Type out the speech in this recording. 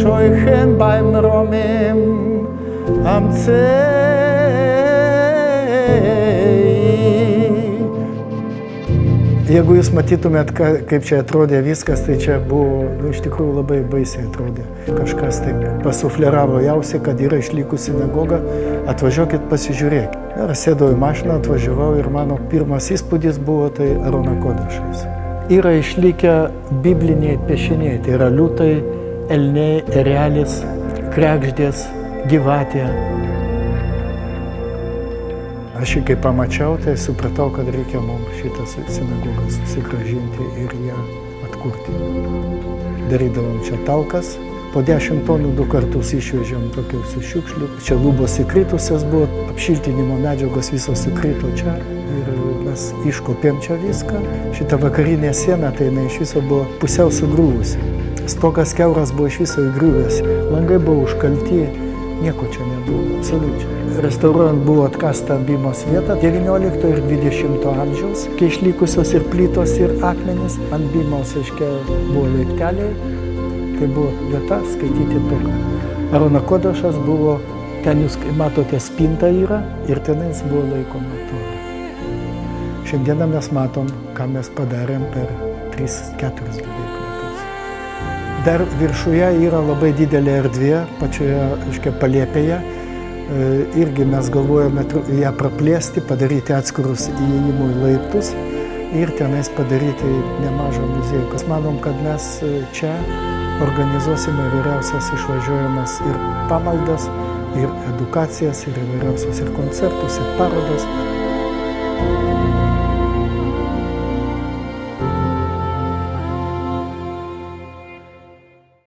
euchem beim Romim am Jeigu jūs matytumėt, kaip čia atrodė viskas, tai čia buvo, iš tikrųjų labai baisiai atrodė. Kažkas taip pasufleravo jausi, kad yra išlikusi sinagoga, atvažiuokit pasižiūrėkit. Ir sėdau į mašiną, atvažiavau ir mano pirmas įspūdis buvo tai Arono Kodešas. Yra išlikę bibliniai piešiniai, tai yra liūtai, elniai, erelis, kregždės, gyvatė. Aš jį kai pamačiau, tai supratau, kad reikia mums šitą sinagogą susigrąžinti ir ją atkurti. Darydavom čia talkas, po 10 tonų 2 kartus išvežėm tokius šiukšlių. Čia lubos įkritusios buvo, apšiltinimo medžiagos visos įkrito čia ir mes iškopėm čia viską. Šita vakarinė siena, tai jinai iš viso buvo pusiau sugrūvusi. Stogas kiauras buvo iš viso įgriuvęs, langai buvo užkalti, nieko čia nebuvo, absoliučiai. Restauruojant buvo atkasta Bimos vieta 19 ir 20 amžiaus, kai išlikusios ir plytos, ir akmenys. Ant Bimos, aiškia, buvo laipteliai, tai buvo vieta skaityti Torą. Arono Kodešas buvo, ten jūs matote spinta yra, ir tenais buvo laikoma Tora. Šiandieną mes matom, ką mes padarėm per 3-4 metus. Dar viršuje yra labai didelė erdvė, pačioje, aiškia, palėpėje. Irgi mes galvojame ją praplėsti, padaryti atskirus įėjimų į laiptus ir tenais padaryti nemažą muziejų. Mes manom, kad mes čia organizuosime įvairiausias išvažiuojamas ir pamaldas, ir edukacijas, ir įvairiausias ir koncertus, ir parodas.